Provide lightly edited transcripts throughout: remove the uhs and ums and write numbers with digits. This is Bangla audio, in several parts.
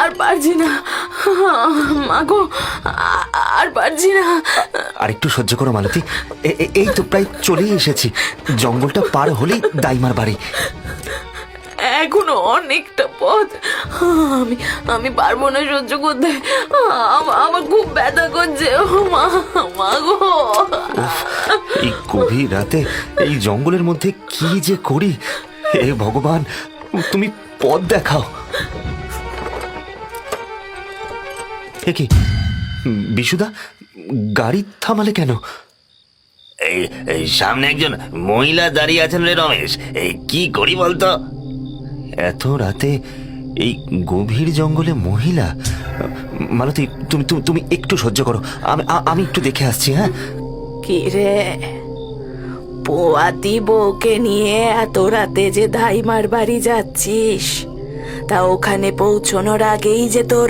আর পারছি না মাগো, আর পারছি না। আর একটু সহ্য করো মালতী, এই তো প্রায় চলেই এসেছি। জঙ্গলটা পার হলেই দাইমার বাড়ি। এখনো অনেকটা পথ। আমি পারবো না সহ্য করতে। আমার খুব ব্যথা করছে। মা গো, এই গভীর রাতে এই জঙ্গলের মধ্যে কি যে করি, হে ভগবান তুমি পথ দেখাও। কি বিশুদা, গাড়ি থামালে কেন? এই সামনে একজন মহিলা দাঁড়িয়ে আছেন রে রমেশ, এই কি করি বলতো? এত রাতে এই গভীর জঙ্গলে মহিলা? মালতী তুমি তুমি তুমি একটু সহ্য করো, আমি একটু দেখে আসছি। হ্যাঁ, কি রে, পোয়াতি বউকে নিয়ে এত রাতে যে ধাইমার বাড়ি যাচ্ছিস, তা ওখানে পৌঁছানোর আগেই যে তোর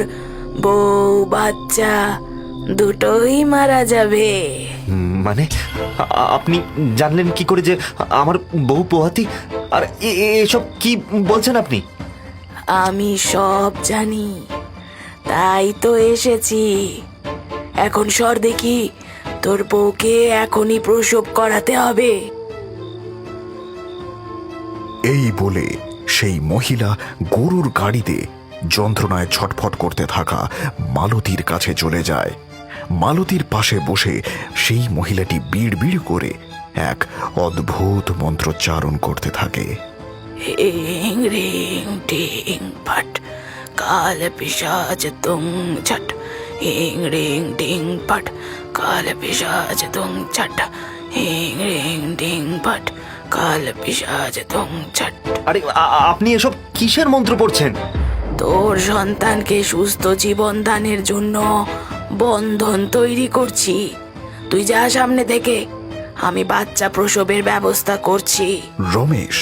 বউ বাচ্চা দুটোই মারা যাবে। মানে আপনি জানলেন কি করে যে আমার বউ পোহাতি? আর এসব কি বলছেন আপনি? আমি সব জানি, তাই তো এসেছি। এখন সর দেখি, তোর বউকে এখনই প্রসব করাতে হবে। এই বলে সেই মহিলা গরুর গাড়িতে যন্ত্রণায় ছটফট করতে থাকা মালতীর কাছে চলে যায়। মালতীর পাশে বসে সেই মহিলাটি বিড় বিড় করে এক অদ্ভুত মন্ত্রোচ্চারণ করতে থাকে। হিং রিং টিং ফট কাল পিশাচ তুং ছট, হিং রিং টিং ফট কাল পিশাচ তুং ছট, হিং রিং টিং ফট কাল পিশাচ তুং ছট। আরে আপনি এসব কিসের মন্ত্র পড়ছেন? তোর সন্তানকে সুস্থ জীবন দানের জন্য বন্ধন তৈরি করছি। তুই যা সামনে থেকে, আমি বাচ্চা প্রসবের ব্যবস্থা করছি। রমেশ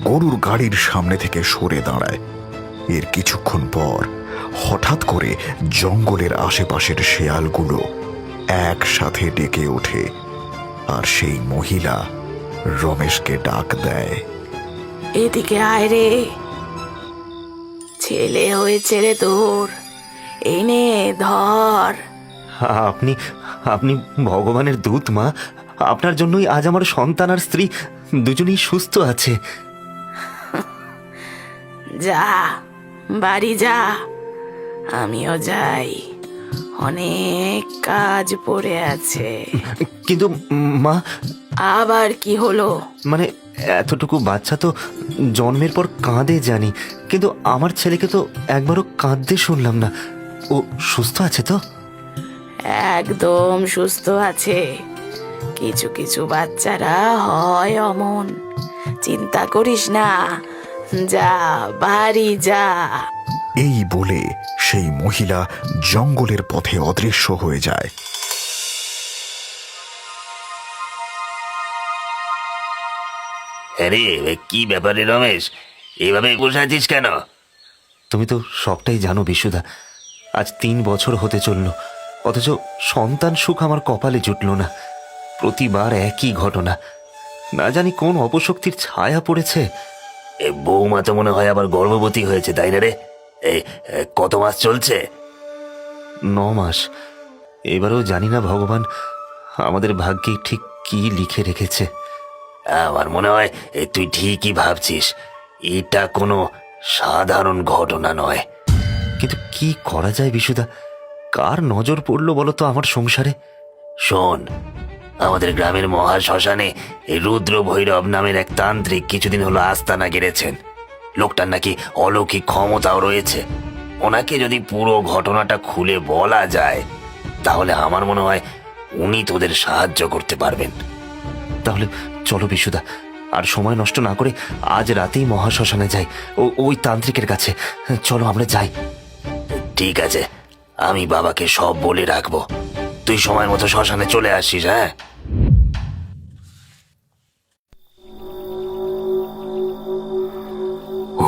গরুর গাড়ির সামনে থেকে সরে দাঁড়ায়। এর কিছুক্ষণ পর হঠাৎ করে জঙ্গলের আশেপাশের শেয়ালগুলো একসাথে ডেকে ওঠে, আর সেই মহিলা রমেশকে ডাক দেয়। এদিকে আয় রে, ছেলে হয়েছে রে তোর, এনে ধর। আপনি আপনি ভগবানের দূত মা, আপনার জন্যই আজ আমার সন্তান আর স্ত্রী দুজনেই সুস্থ আছে। যা বাড়ি যা, আমিও যাই, অনেক কাজ পড়ে আছে। কিন্তু মা, আবার কি হলো? মানে এতটুকু বাচ্চা তো জন্মের পর কাঁদে জানি, কিন্তু আমার ছেলেকে তো একবারও কাঁদতে শুনলাম না। ও সুস্থ আছে তো? একদম সুস্থ আছে। কিছু কিছু বাচ্চারা হয় অমন, চিন্তা করিস না, যা বাড়ি যা। এই বলে সেই মহিলা জঙ্গলের পথে অদৃশ্য হয়ে যায়। আরে কি ব্যাপারে রমেশ, এইভাবে বসে আছিস কেন? তুমি তো সবটাই জানো বিশুদা, আজ 3 বছর হতে চলল, অথচ সন্তান সুখ আমার কপালে জুটল না। প্রতিবার একই ঘটনা, না জানি কোন অপশক্তির ছায়া পড়েছে। এ বৌমা তো মনে হয় আবার গর্ভবতী হয়েছে, তাই না রে? এই কত মাস চলছে? 9 মাস। এবারও জানি না ভগবান আমাদের ভাগ্যে ঠিক কি লিখে রেখেছে। আমার মনে হয় তুই ঠিকই ভাবছিস, এটা কোনো সাধারণ ঘটনা নয়। কিন্তু কি করা যায় বিশুদা, কার নজর পড়লো বলো তো আমার সংসারে? শোন, আমাদের গ্রামের মহাশ্মশানে এই রুদ্র ভৈরব নামের এক তান্ত্রিক কিছুদিন হলো আস্তানা গেড়েছেন। লোকটার নাকি অলৌকিক ক্ষমতাও রয়েছে। ওনাকে যদি পুরো ঘটনাটা খুলে বলা যায়, তাহলে আমার মনে হয় উনি তোদের সাহায্য করতে পারবেন। তাহলে চলো বিশুদা, আর সময় নষ্ট না করে আজ রাতেই মহাশ্মশানে যাই, ওই তান্ত্রিকের কাছে। চলো আমরা যাই। ঠিক আছে, আমি বাবাকে সব বলে রাখবো। তুই সময় মতো শ্মশানে চলে আসিস। হ্যাঁ,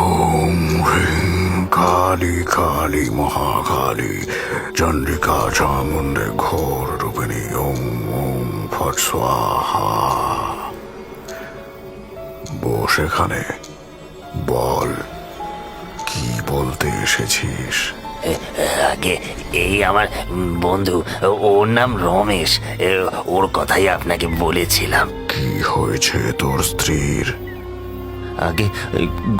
ওম হ্রিং কালী কালী মহাকালী চন্দ্রিকা চামুণ্ডে ঘোর রূপিণী ওম ওম ফট স্বাহা। বস এখানে, বল কি বলতে এসেছিস? আগে এই আমার বন্ধু, ওর নাম রমেশ, ওর কথাই আপনাকে বলেছিলাম। কি হয়েছে তোর স্ত্রীর? আগে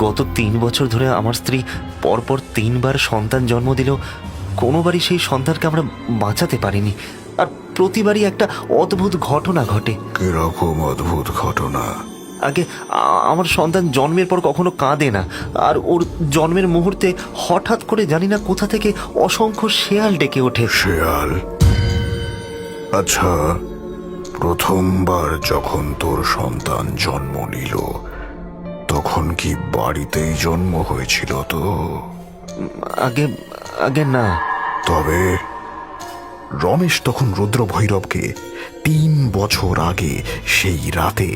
গত 3 বছর ধরে আমার স্ত্রী পরপর 3বার সন্তান জন্ম দিলেও কোনোবারই সেই সন্তানকে আমরা বাঁচাতে পারিনি। আর প্রতিবারই একটা অদ্ভুত ঘটনা ঘটে। কিরকম অদ্ভুত ঘটনা? আগে আমার সন্তান জন্মের পর কখনো কাঁদে না, আর ওর জন্মের মুহূর্তে হঠাৎ করে জানি না কোথা থেকে অসংখ্য শেয়াল ডেকে ওঠে। শেয়াল? আচ্ছা, প্রথমবার যখন তোর সন্তান জন্ম নিল তখন কি বাড়িতেই জন্ম হয়েছিল? তো আগে আগে না। তবে রমেশ তখন রুদ্র ভৈরবকে 3 বছর আগে সেই রাতে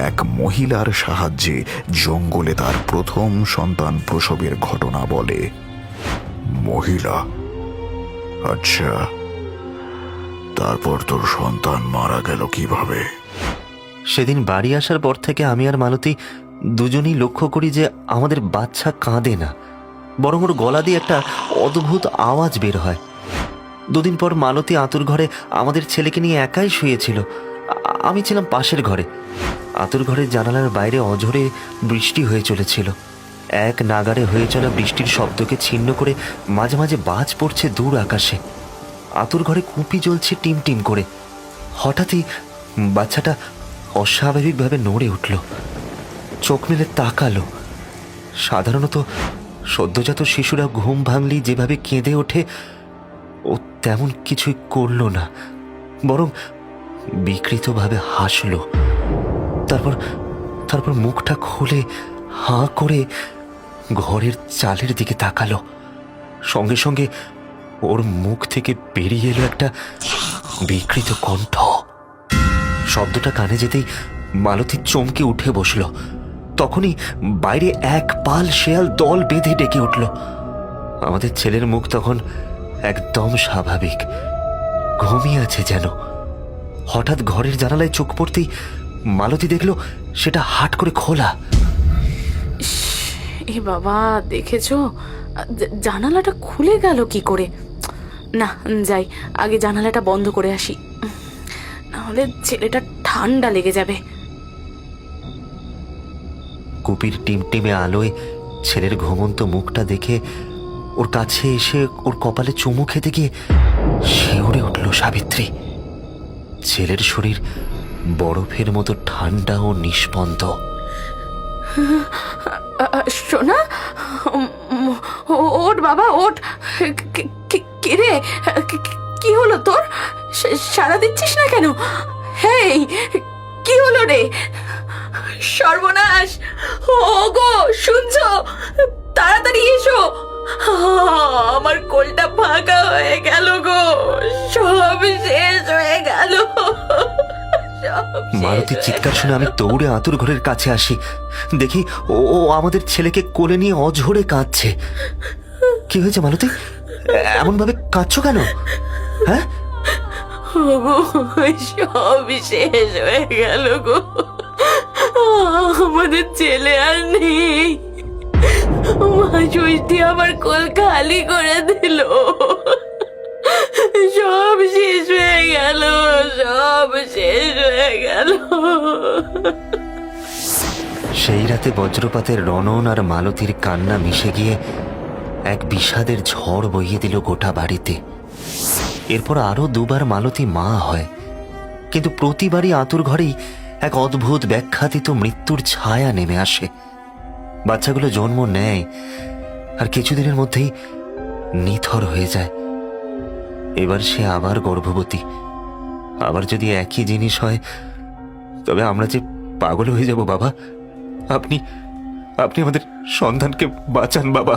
এক মহিলার সাহায্যে জঙ্গলে তার প্রথম সন্তান প্রসবের ঘটনা বলে। মহিলা? আচ্ছা, তারপর তোর সন্তান মারা গেল কিভাবে? সেদিন বাড়ি আসার পর থেকে আমি আর মালতী দুজনেই লক্ষ্য করি যে আমাদের বাচ্চা কাঁদে না, বরং ওর গলা দিয়ে একটা অদ্ভুত আওয়াজ বের হয়। 2 দিন পর মালতী আতুর ঘরে আমাদের ছেলেকে নিয়ে একাই শুয়েছিল। আমি ছিলাম পাশের ঘরে। আতুর ঘরের জানালার বাইরে অঝোরে বৃষ্টি হয়ে চলেছিল। এক নাগাড়ে হয়ে চলা বৃষ্টির শব্দকে ছিন্ন করে মাঝে মাঝে বাজ পড়ছে দূর আকাশে। আতুর ঘরে কুপি জ্বলছে টিম টিম করে। হঠাৎই বাচ্চাটা অস্বাভাবিকভাবে নড়ে উঠল, চোখ মেলে তাকালো। সাধারণত সদ্যজাত শিশুরা ঘুম ভাঙলেই যেভাবে কেঁদে ওঠে, ও তেমন কিছুই করল না, বরং বিকৃতভাবে হাসল। তারপর মুখটা খুলে হাঁ করে ঘরের চালের দিকে তাকালো। সঙ্গে সঙ্গে ওর মুখ থেকে বেরিয়ে এলো একটা বিকৃত কণ্ঠ। শব্দটা কানে যেতেই মালতী চমকে উঠে বসল। তখনই বাইরে এক পাল শেয়াল দল বেঁধে ডেকে উঠল। আমাদের ছেলের মুখ তখন একদম স্বাভাবিক, ঘুমিয়ে আছে যেন। হঠাৎ ঘরের জানালায় চোখ পড়তেই মালতী দেখল সেটা হাট করে খোলা। এ বাবা, দেখেছো? জানালাটা খুলে গেল কি করে? না, যাই আগে জানালাটা বন্ধ করে আসি, নাহলে ছেলেটা ঠান্ডা লেগে যাবে। কুপির টিমটিমে আলোয় ছেলের ঘুমন্ত মুখটা দেখে ওর কাছে এসে ওর কপালে চুমু খেতে গিয়ে শিউরে উঠল সাবিত্রী। ছেলের শরীর বরফের মতো ঠান্ডা ও নিষ্পন্দ। সোনা, ওঠ বাবা, ওঠ। কে রে? কি হলো তোর? সাড়া দিচ্ছিস না কেন? হেই, কি হলো রে? সর্বনাশ! ওগো, শুনছো? তাড়াতাড়ি এসো, আমার কোলটা ফাঁকা হয়ে গেল গো, সব শেষ হয়ে গেল। মালতীর চিৎকার শুনে আমি দৌড়ে আতুর ঘরের কাছে আসি। দেখি ও আমাদের ছেলেকে কোলে নিয়ে অঝরে কাঁদছে। কি হয়েছে মালতী? এমন ভাবে কাঁদছো কেন? হ্যাঁ? সব শেষ হয়ে গেল গো, আমাদের ছেলে আর নেই। মা ষষ্ঠী আমার কোল খালি করে দিল, সব শেষ হয়ে গেল, সব শেষ হয়ে গেল। সেই রাতে বজ্রপাতের রণন আর মালতীর কান্না মিশে গিয়ে এক বিষাদের ঝড় বইয়ে দিল গোটা বাড়িতে। এরপর আরো 2বার মালতী মা হয়, কিন্তু প্রতিবারই আতুর ঘরেই এক অদ্ভুত ব্যাখ্যাতীত মৃত্যুর ছায়া নেমে আসে। বাচ্চাগুলো জন্ম নেয় আর কিছুদিনের মধ্যেই নিথর হয়ে যায়। এবার সে আবার গর্ভবতী। আবার যদি একই জিনিস হয় তবে আমরা যে পাগল হয়ে যাব বাবা। আপনি আমাদের সন্তানকে বাঁচান বাবা।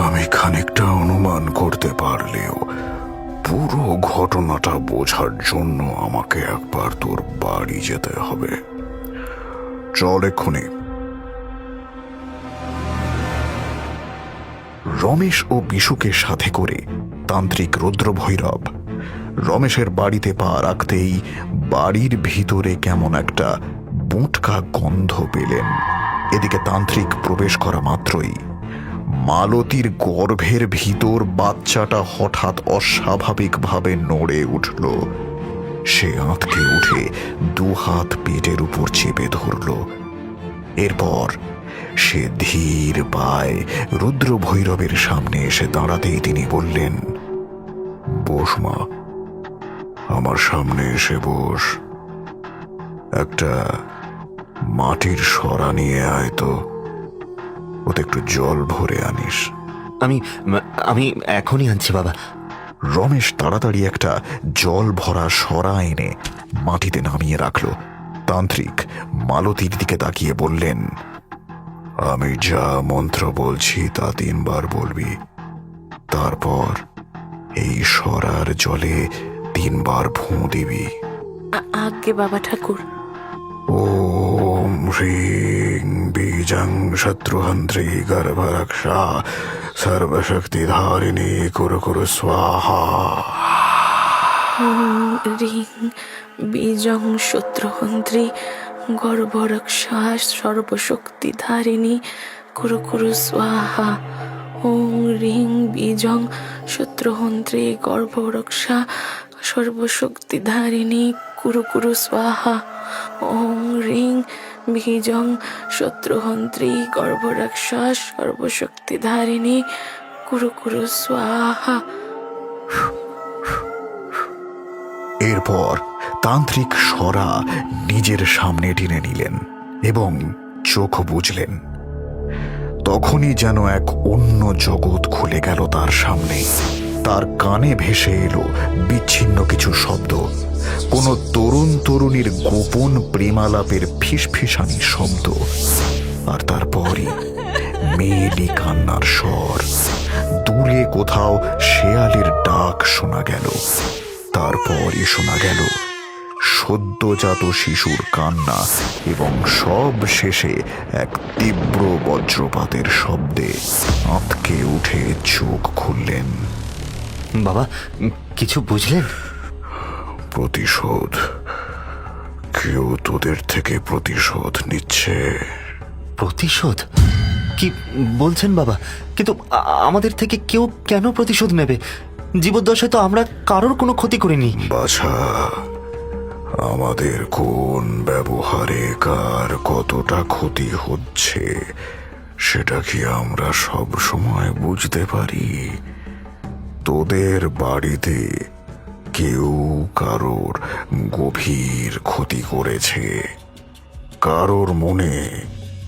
আমি খানিকটা অনুমান করতে পারলেও পুরো ঘটনাটা বোঝার জন্য আমাকে একবার তোর বাড়ি যেতে হবে। চল এক্ষুনি। রমেশ ও বিশুকে সাথে করে তান্ত্রিক রুদ্র ভৈরব রমেশের বাড়িতে পা রাখতেই বাড়ির ভিতরে কেমন একটা বুটকা গন্ধ পেলেন। এদিকে তান্ত্রিক প্রবেশ করা মাত্রই মালতীর গর্ভের ভিতর বাচ্চাটা হঠাৎ অস্বাভাবিকভাবে নড়ে উঠল। সে আঁতকে উঠে দুহাত পেটের উপর চেপে ধরল। এরপর সে ধীর পায়ে রুদ্র ভৈরবের সামনে এসে দাঁড়াতেই তিনি বললেন, বস মা, আমার সামনে এসে বস। একটা মাটির সরা নিয়ে আয় তো, ওতে একটু জল ভরে আনিস। আমি আমি এখনই আনছি বাবা। রমেশ তাড়াতাড়ি একটা জল ভরা সরা এনে মাটিতে নামিয়ে রাখল। তান্ত্রিক মালতীর দিকে তাকিয়ে বললেন, আমি যা মন্ত্র বলছি তা 3 বার বলবি। তারপর এই সরার জলে 3 বার ফুঁ দিবি। আজ্ঞে বাবা ঠাকুর। ওম হ্রিং বীজং শত্রুহন্ত্রী গর্ভরক্ষা সর্বশক্তিধারিণী কুরু কুরু স্বাহা। রিং বীজং শত্রুহন্ত্রী গর্ভরক্ষা সর্বশক্তিধারিণী কুরু কুরু স্বাহা। ওং রিং বীজং শত্রুহন্ত্রী গর্ভরক্ষা সর্বশক্তিধারিণী কুরু কুরু স্বাহা। ওং রিং বীজং শত্রুহন্ত্রী গর্ভরক্ষা সর্বশক্তিধারিণী কুরু কুরু স্বাহা। এরপর তান্ত্রিক সরা নিজের সামনে টেনে নিলেন এবং চোখ বুঝলেন। তখনই যেন এক অন্য জগৎ খুলে গেল তার সামনে। তার কানে ভেসে এলো বিচ্ছিন্ন কিছু শব্দ, কোনো তরুণ তরুণীর গোপন প্রেমালাপের ফিসফিসানি শব্দ, আর তারপরই মেয়েলি কান্নার স্বর। দূরে কোথাও শেয়ালের ডাক শোনা গেল। তারপরই শোনা গেল সদ্যজাত শিশুর কান্না এবং সব শেষে এক তীব্র বজ্রপাতের শব্দে আঁতকে উঠে চোখ খুললেন। বাবা, কিছু বুঝলেন? প্রতিশোধ, কেউ তোদের থেকে প্রতিশোধ নিচ্ছে। প্রতিশোধ? কি বলছেন বাবা? কিন্তু আমাদের থেকে কেউ কেন প্রতিশোধ নেবে? জীবদ্দশায় তো আমরা কারোর কোনো ক্ষতি করিনি। বাছা, আমাদের কোন ব্যবহারে কার কতটা ক্ষতি হচ্ছে সেটা কি আমরা সব সময় বুঝতে পারি? তোদের বাড়িতে কেউ কারোর গভীর ক্ষতি করেছে, কারোর মনে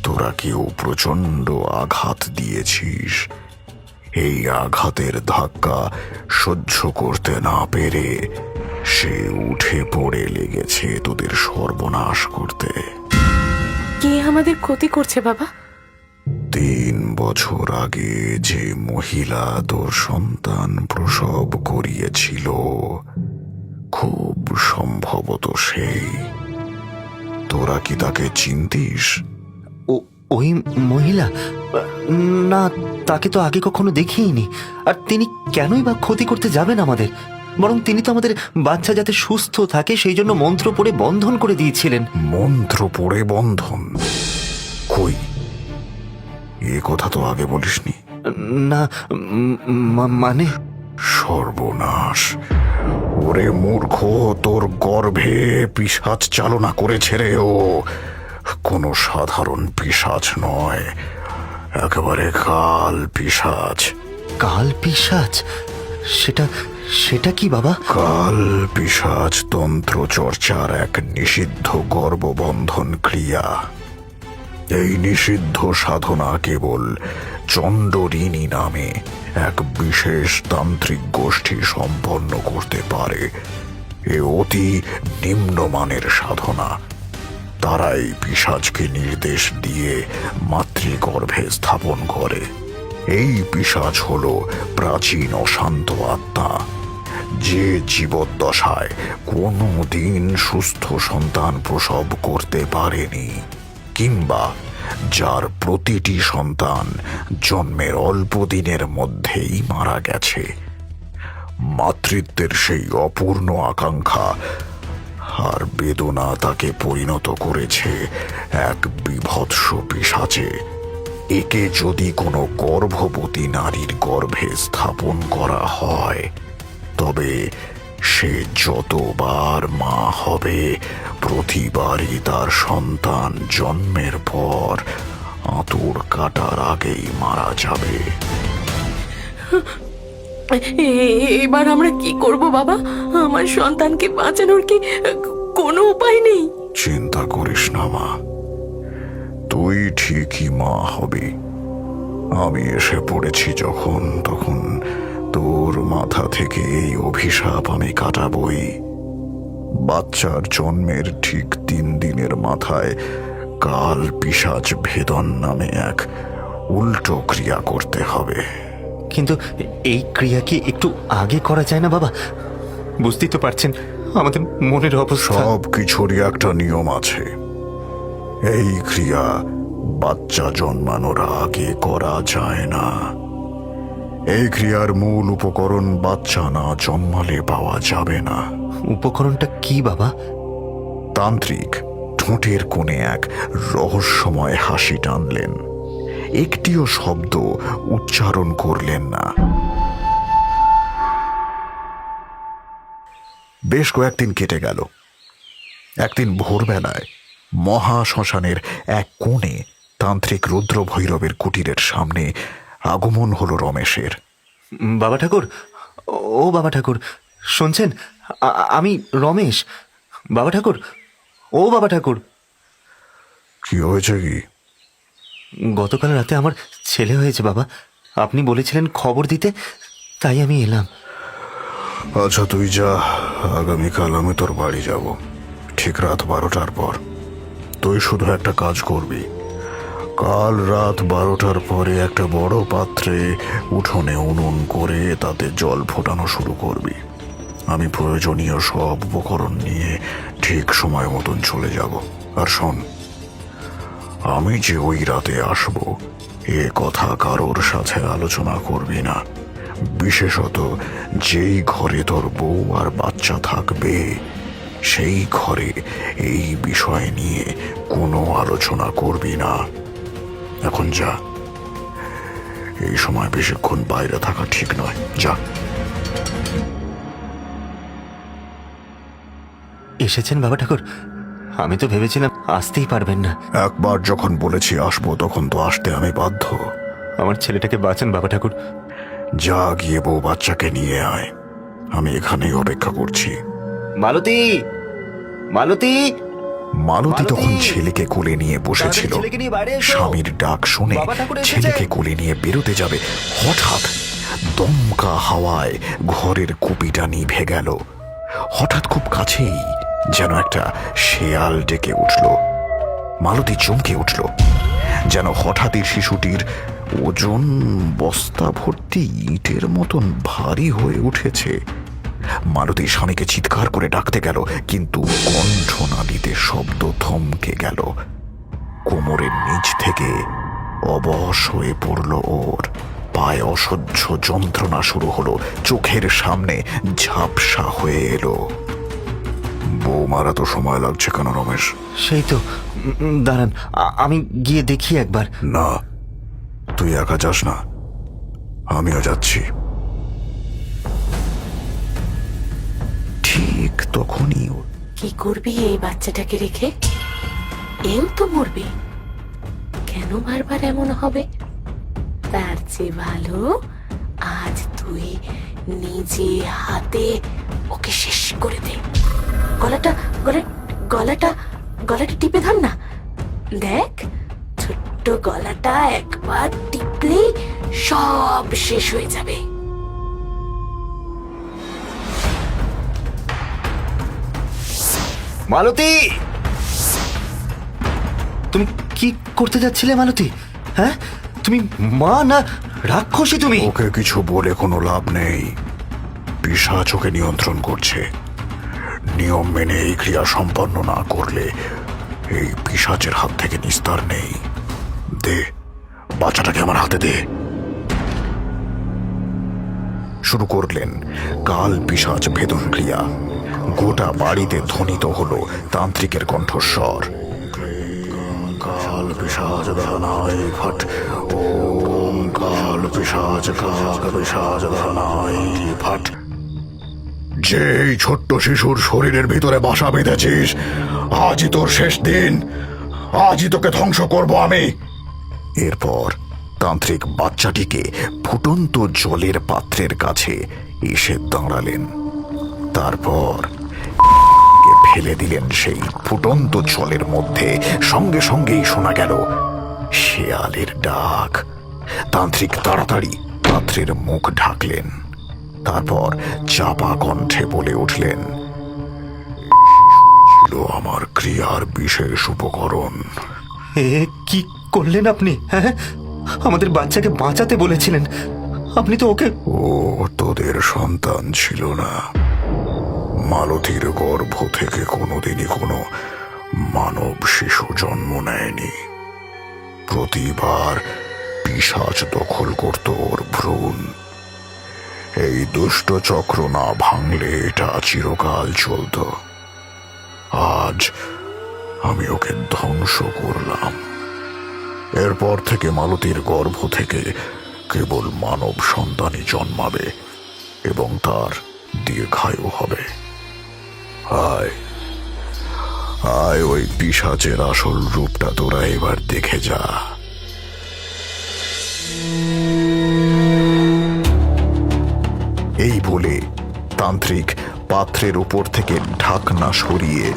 তোরা কেউ প্রচণ্ড আঘাত দিয়েছিস। এই আঘাতের ধাক্কা সহ্য করতে না পেরে সে উঠে পড়ে লেগেছে তোদের সর্বনাশ করতে। কে আমাদের ক্ষতি করছে বাবা? 3 বছর আগে যে মহিলা তোর সন্তান প্রসব করিয়েছিল, খুব সম্ভবত সেই। তোরা কি তাকে চিনতিস? ওই মহিলা? না, তাকে তো আগে কখনো দেখিনি। আর তিনি কেনই বা ক্ষতি করতে যাবেন আমাদের? বরং তিনি তো আমাদের বাচ্চা যাতে সুস্থ থাকে সেই জন্য মন্ত্র পড়ে বন্ধন করে দিয়েছিলেন। মন্ত্র পড়ে বন্ধন? কই, এ কথা তো আগে বলিসনি। না, মানে? সর্বনাশ! ওরে মূর্খ, তোর গর্ভে পিশাচ চালনা করেছে রে ও। কোনো সাধারণ পিশাচ নয়, একেবারে কাল পিশাচ। কাল পিশাচ? সেটা কি বাবা? কাল পিশাচ তন্ত্র চর্চার এক নিষিদ্ধ গর্ভবন্ধন ক্রিয়া। এই নিষিদ্ধ সাধনা কেবল চণ্ডরিণী নামে এক বিশেষ তান্ত্রিক গোষ্ঠী সম্পন্ন করতে পারে। এ অতি নিম্নমানের সাধনা। তারাই পিশাচকে নির্দেশ দিয়ে মাতৃগর্ভে স্থাপন করে। এই পিশাচ হল প্রাচীন অশান্ত আত্মা, যে জীবদ্দশায় কোনো দিন সুস্থ সন্তান প্রসব করতে পারেনি, কিংবা যার প্রতিটি সন্তান জন্মের অল্প দিনের মধ্যেই মারা গেছে। মাতৃত্বের সেই অপূর্ণ আকাঙ্ক্ষা আর বেদনা তাকে পরিণত করেছে এক বীভৎস পিশাচে। একে যদি কোনো গর্ভবতী নারীর গর্ভে স্থাপন করা হয়, তবে সে যতবার মা হবে প্রতিবারই তার সন্তান জন্মের পর আঁতুড় কাটার আগেই মারা যাবে। এবার আমরা কি করব বাবা? আমার সন্তানকে বাঁচানোর কি কোনো উপায় নেই? চিন্তা করিস না মা, তুই ঠিকই মা হবি। আমি এসে পড়েছি যখন, তখন তোর মাথা থেকে এই অভিশাপ আমি কাটাবই। বাচ্চার জন্মের ঠিক 3 দিনের মাথায় কাল পিশাচ ভেদন নামে এক উল্টো ক্রিয়া করতে হবে। কিন্তু এই ক্রিয়া কি একটু আগে করা যায় না বাবা? বুঝতেই তো পারছেন আমাদের মনের অবস্থা। সব কিছুরই একটা নিয়ম আছে। এই ক্রিয়া বাচ্চা জন্মানোর আগে করা যায় না। এই ক্রিয়ার মূল উপকরণ বাচ্চা না জন্মালে পাওয়া যাবে না। উপকরণটা কি বাবা? তান্ত্রিক ঠোঁটের কোণে এক রহস্যময় হাসি টানলেন, একটিও শব্দ উচ্চারণ করলেন না। বেশ কয়েকদিন কেটে গেল। একদিন ভোরবেলায় মহাশ্মশানের এক কোণে তান্ত্রিক রুদ্র ভৈরবের কুটিরের সামনে আগমন হলো রমেশের। বাবা ঠাকুর, ও বাবা ঠাকুর, শুনছেন? আমি রমেশ। বাবা ঠাকুর, ও বাবা ঠাকুর। কি হয়েছে কি? গতকাল রাতে আমার ছেলে হয়েছে বাবা। আপনি বলেছিলেন খবর দিতে, তাই আমি এলাম। আচ্ছা তুই যা, আগামীকাল আমি তোর বাড়ি যাব, ঠিক রাত 12টার পর। তুই শুধু একটা কাজ করবি, কাল রাত 12টার পরে একটা বড় পাত্রে উঠোনে উনুন করে তাতে জল ফোটানো শুরু করবি। আমি প্রয়োজনীয় সব উপকরণ নিয়ে ঠিক সময় মতন চলে যাব। আর শোন, আমি যে ওই রাতে আসব এ কথা কারোর সাথে আলোচনা করবি না। বিশেষত যেই ঘরে তোর বউ আর বাচ্চা থাকবে সেই ঘরে এই বিষয় নিয়ে কোনো আলোচনা করবি না। এখন যা, এই সময় বেশিক্ষণ বাইরে থাকা ঠিক নয়, যা। এসেছেন বাবা ঠাকুর? আমি তো ভেবেছিলাম আসতেই পারবেন না। একবার যখন বলেছি আসবো তখন তো আসতে আমি বাধ্য। আমার ছেলেটাকে বাঁচান বাবা ঠাকুর। যা, গিয়ে বউ বাচ্চাকে নিয়ে আয়, আমি এখানেই অপেক্ষা করছি। মালতী, মালতী। মালতী তখন ছেলেকে কোলে নিয়ে বসেছিল। স্বামীর ডাক শুনে ছেলেকে কোলে নিয়ে বেরোতে যাবে, হঠাৎ দমকা হাওয়ায় ঘরের কুপিটা নিভে গেল। হঠাৎ খুব কাছেই যেন একটা শেয়াল ডেকে উঠল। মালতী চমকে উঠল, যেন হঠাৎই শিশুটির ওজন বস্তা ভর্তি ইটের মতন ভারী হয়ে উঠেছে। মালতী স্বামীকে চিৎকার করে ডাকতে গেল, কিন্তু কণ্ঠনালীতে শব্দ থমকে গেল। কোমরের নিচ থেকে অবশ হয়ে পড়ল ওর, পায়ে অসহ্য যন্ত্রণা শুরু হলো, চোখের সামনে ঝাপসা হয়ে এলো। বৌমারা তো সময় লাগছে কেন রমেশ? সেই তো, দাঁড়ান আমি গিয়ে দেখি একবার। না, তুই একা যাস না, আমিও যাচ্ছি। ঠিক তখনই কি করবি এই বাচ্চাটাকে রেখে? এও তো মরবে। কেন বারবার এমন হবে? তার চেয়ে ভালো আজ তুই নিজে হাতে ওকে শেষ করে দে। গলাটা গলাটা গলাটা টিপে ধর না। দেখ, ছোট্ট গলাটা একবার টিপলেই সব শেষ হয়ে যাবে। মালতী, তুমি কি করতে যাচ্ছিলে মালতী? হ্যাঁ, তুমি মা না রাক্ষসী? তুমি ওকে কিছু বলে কোনো লাভ নেই। পিশাচ ওকে নিয়ন্ত্রণ করছে। নিয়ম মেনে এই ক্রিয়া সম্পন্ন না করলে এই পিশাচের হাত থেকে নিস্তার নেই। দে, বাচ্চাটাকে আমার হাতে দে। শুরু করলেন কাল পিশাচ ভেদন ক্রিয়া। গোটা বাড়িতে ধ্বনিত হলো তান্ত্রিকের কণ্ঠস্বর। কাল পিশাচ দহনায় ফট, ওম কাল পিশাচ কাক পিশাচ দহনায় ফট। যে এই ছোট্ট শিশুর শরীরের ভিতরে বাসা বেঁধেছিস, আজই তোর শেষ দিন, আজই তোকে ধ্বংস করব আমি। এরপর তান্ত্রিক বাচ্চাটিকে ফুটন্ত জলের পাত্রের কাছে এসে দাঁড়ালেন। তারপর ফেলে দিলেন সেই ফুটন্ত জলের মধ্যে। সঙ্গে সঙ্গেই শোনা গেল শেয়ালের ডাক। তান্ত্রিক তাড়াতাড়ি পাত্রের মুখ ঢাকলেন। তারপর চাপা কণ্ঠে বলে উঠলেন, ছিল আমার ক্রিয়ার বিশেষ উপকরণ। এ কি করলেন আপনি? হ্যাঁ, আমাদের বাচ্চাকে বাঁচাতে বলেছিলেন, আপনি তো ওকে। ও তোদের সন্তান ছিল না। মালতীর গর্ভ থেকে কোনোদিনই কোনো মানব শিশু জন্ম নেয়নি। প্রতিবার পিশাচ দখল করত ওর ভ্রূণ। এই দুষ্ট চক্র না ভাঙলে এটা চিরকাল চলত। আজ আমি ওকে ধ্বংস করলাম। এরপর থেকে মালতীর গর্ভ থেকে কেবল মানব সন্তানই জন্মাবে এবং তার দীর্ঘায়ু হবে। আয় আয়, ওই পিশাচের আসল রূপটা তোরা এবার দেখে যা। এই বলে তান্ত্রিক পাত্রের উপর থেকে ঢাকনা সরিয়ে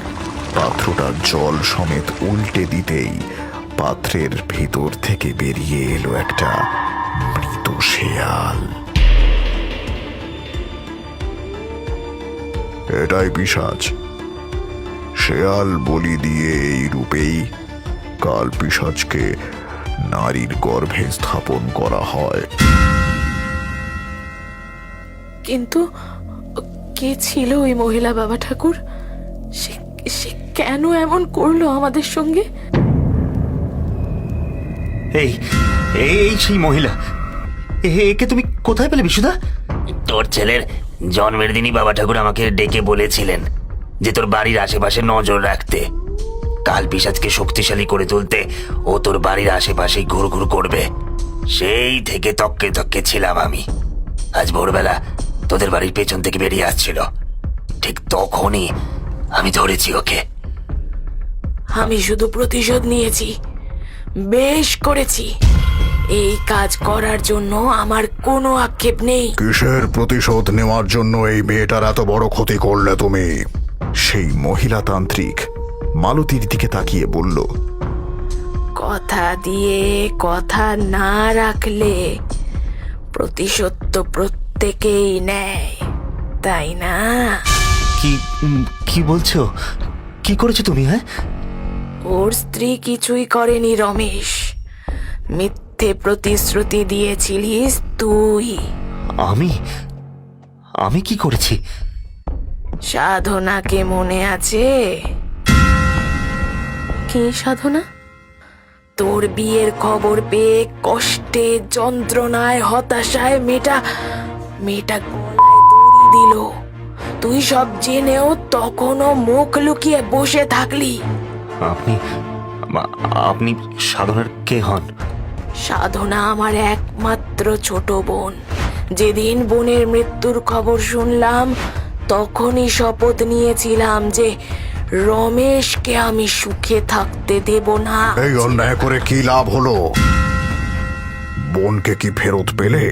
পাত্রটা জল সমেত উল্টে দিতেই পাত্রের ভিতর থেকে বেরিয়ে এলো একটা মৃত শেয়াল। এটাই পিশাচ। শেয়াল বলি দিয়ে এই রূপেই কাল পিশাচকে নারীর গর্ভে স্থাপন করা হয়। কিন্তু কে ছিল ওই মহিলা বাবা ঠাকুর? সে সে কেন এমন করলো আমাদের সঙ্গে? এই এই সেই মহিলা, একে তুমি কোথায় পেলে বিশুদা? তোর ছেলের জন্মের দিনই বাবা ঠাকুর আমাকে ডেকে বলেছিলেন যে তোর বাড়ির আশেপাশে নজর রাখতে। কাল পিশাচকে শক্তিশালী করে তুলতে ও তোর বাড়ির আশেপাশেই ঘুরঘুর করবে। সেই থেকে তককে তককে ছিলাম আমি। আজ ভোরবেলা তোদের বাড়ির পেছন থেকে বেরিয়ে আসছিল, ঠিক তখনই আমি ধরেছি ওকে। আমি শুধু প্রতিশোধ নিয়েছি, বেশ করেছি। এই কাজ করার জন্য আমার কোনো আক্ষেপ নেই। কিসের প্রতিশোধ নেওয়ার জন্য এই মেয়েটার এত বড় ক্ষতি করলে তুমি? সেই মহিলা তান্ত্রিক মালতীর দিকে তাকিয়ে বলল, কথা দিয়ে কথা না রাখলে প্রতিশোধ তো প্রত্যেকেই নেয়, তাই না? কি কি বলছো? কি করেছো তুমি? হ্যাঁ, ওর স্ত্রী কিছুই করেনি রমেশ, মিথ্যে প্রতিশ্রুতি দিয়েছিলিস তুই। আমি আমি কি করেছি? সাধনাকে মনে আছে? কি সাধনা? তোর বিয়ের খবর পেয়ে কষ্টে, যন্ত্রণায়, হতাশায় মেয়েটা গলায় দড়ি দিল। তুই সব জেনেও তখনও মুখ লুকিয়ে বসে থাকলি। আপনি আপনি সাধনার কে হন? সাধনা আমার একমাত্র ছোট বোন। যেদিন বোনের মৃত্যুর খবর শুনলাম তখনই শপথ নিয়েছিলাম যে রমেশকে আমি সুখে থাকতে দেব না। এই অন্যায় করে কি লাভ হলো? বোনকে কি ফেরত পেলে?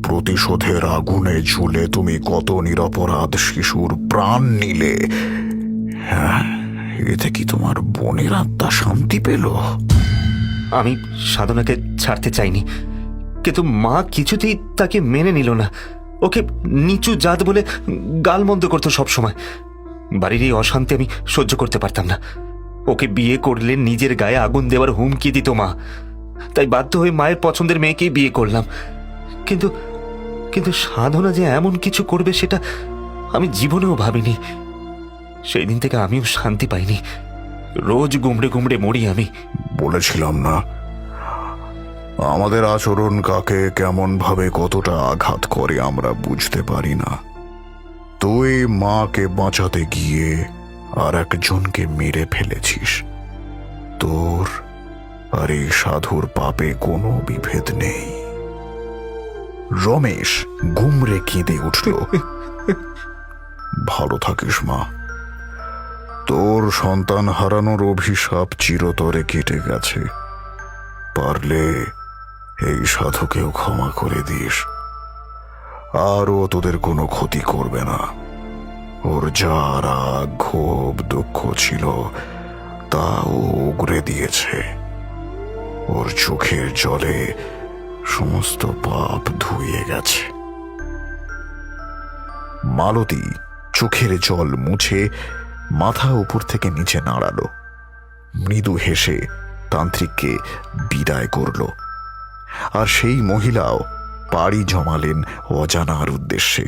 প্রতিশোধের আগুনে ঝুলে তুমি কত নিরপরাধ শিশুর প্রাণ নিলে। হ্যাঁ, এতে কি তোমার বোনের আত্মা শান্তি পেল? আমি সাধনাকে ছাড়তে চাইনি, কিন্তু মা কিছুতেই তাকে মেনে নিল না। ওকে নিচু জাত বলে গালমন্দ করতো সবসময়। বাড়ির এই অশান্তি আমি সহ্য করতে পারতাম না। ওকে বিয়ে করলে নিজের গায়ে আগুন দেওয়ার হুমকি দিত মা। তাই বাধ্য হয়ে মায়ের পছন্দের মেয়েকেই বিয়ে করলাম। কিন্তু কিন্তু সাধনা যে এমন কিছু করবে সেটা আমি জীবনেও ভাবিনি। সেই দিন থেকে আমিও শান্তি পাইনি। রোজ গুমড়ে গুমড়ে মরি আমি। বলেছিলাম না, আমাদের আচরণ কাকে কেমন ভাবে কতটা আঘাত করে আমরা বুঝতে পারি না। তুই মাকে বাঁচাতে গিয়ে আর একজনকে মেরে ফেলেছিস। তোর আর এই সাধুর পাপে কোনো বিভেদ নেই। রমেশ গুমরে কেঁদে উঠল। ভালো থাকিস মা, তোর সন্তান হারানোর অভিশাপ চিরতরে কেটে গেছে। পারলে এই সাধুকেও ক্ষমা করে দিস, আর ও তোদের কোনো ক্ষতি করবে না। ওর যা রাগ ক্ষোভ দুঃখ ছিল তা ও উগরে দিয়েছে। ওর চোখের জলে সমস্ত পাপ ধুয়ে গেছে। মালতী চোখের জল মুছে মাথা উপর থেকে নিচে নাড়ালো, মৃদু হেসে তান্ত্রিককে বিদায় করল। আর সেই মহিলাও পাড়ি জমালেন অজানার উদ্দেশ্যে।